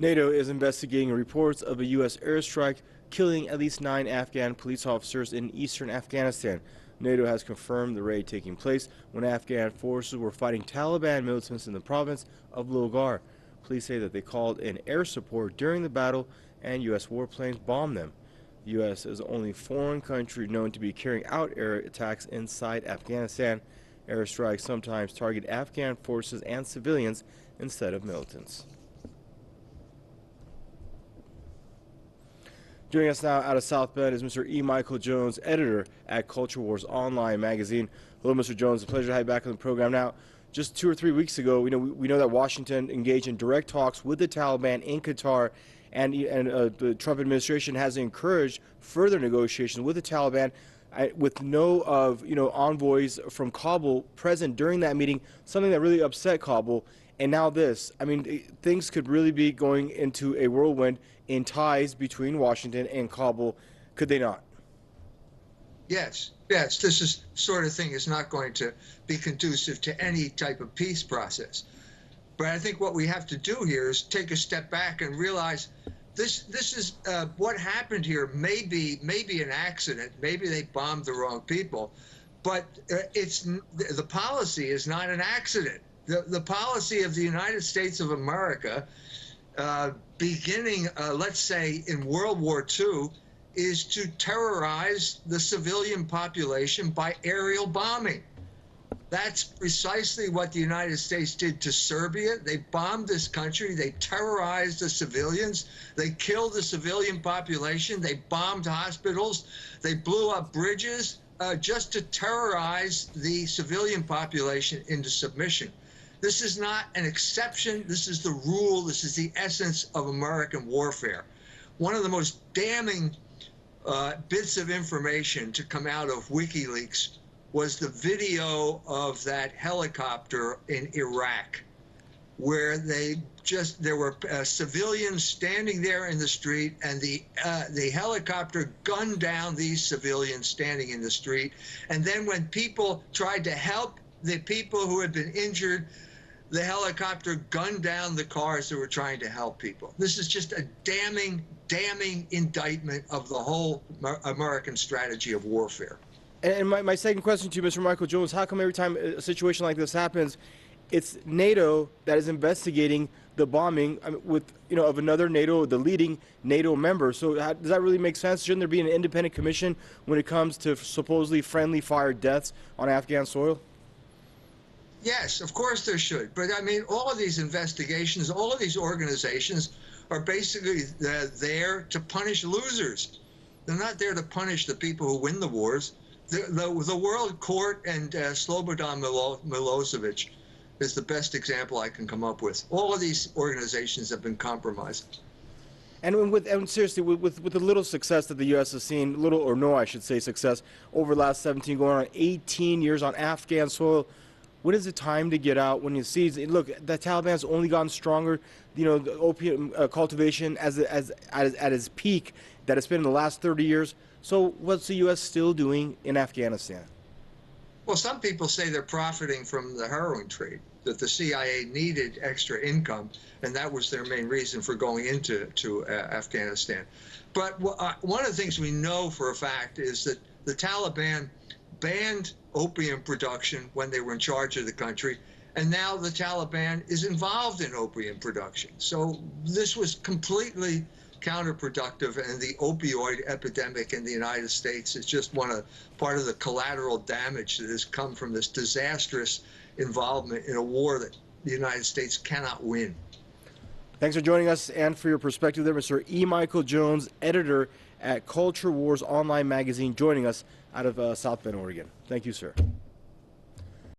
NATO is investigating reports of a U.S. airstrike killing at least 9 Afghan police officers in eastern Afghanistan. NATO has confirmed the raid taking place when Afghan forces were fighting Taliban militants in the province of Logar. Police say that they called in air support during the battle and U.S. warplanes bombed them. The U.S. is the only foreign country known to be carrying out air attacks inside Afghanistan. Airstrikes sometimes target Afghan forces and civilians instead of militants. Joining us now out of South Bend is Mr. E. Michael Jones, editor at Culture Wars Online magazine. Hello, Mr. Jones. It's a pleasure to have you back on the program. Now, just 2 or 3 weeks ago, we know that Washington engaged in direct talks with the Taliban in Qatar, and the Trump administration has encouraged further negotiations with the Taliban, with no envoys from Kabul present during that meeting, something that really upset Kabul. And now this, I mean, things could really be going into a whirlwind in ties between Washington and Kabul, could they not? Yes, this sort of thing is not going to be conducive to any type of peace process. But I think what we have to do here is take a step back and realize this is what happened here may be an accident. Maybe they bombed the wrong people, but the policy is not an accident. The policy of the United States of America, beginning, let's say, in World War II, is to terrorize the civilian population by aerial bombing. That's precisely what the United States did to Serbia. They bombed this country. They terrorized the civilians. They killed the civilian population. They bombed hospitals. They blew up bridges just to terrorize the civilian population into submission. This is not an exception. This is the rule. This is the essence of American warfare. One of the most damning bits of information to come out of WikiLeaks was the video of that helicopter in Iraq, where there were civilians standing there in the street, and the helicopter gunned down these civilians standing in the street. And then when people tried to help the people who had been injured, the helicopter gunned down the cars that were trying to help people. This is just a damning indictment of the whole American strategy of warfare. And my second question to you, Mr. Michael Jones, how come every time a situation like this happens, it's NATO that is investigating the bombing of another NATO, the leading NATO member? So does that really make sense? Shouldn't there be an independent commission when it comes to supposedly friendly fire deaths on Afghan soil? Yes, of course there should. But I mean, all of these investigations, all of these organizations are basically there to punish losers. They're not there to punish the people who win the wars. The World Court and Slobodan Milosevic is the best example I can come up with. All of these organizations have been compromised. And seriously, with the little success that the U.S. has seen, little or no, I should say, success over the last 17, going on 18 years on Afghan soil, when is it time to get out? When you see, look, the Taliban's only gotten stronger. The opium cultivation at its peak that it's been in the last 30 years. So what's the U.S. still doing in Afghanistan? Well, some people say they're profiting from the heroin trade, that the CIA needed extra income, and that was their main reason for going into Afghanistan. But one of the things we know for a fact is that the Taliban banned opium production when they were in charge of the country, and now the Taliban is involved in opium production. So this was completely counterproductive, and the opioid epidemic in the United States is just part of the collateral damage that has come from this disastrous involvement in a war that the United States cannot win. Thanks for joining us and for your perspective there, Mr. E. Michael Jones, editor at Culture Wars Online magazine, joining us out of South Bend, Oregon. Thank you, sir.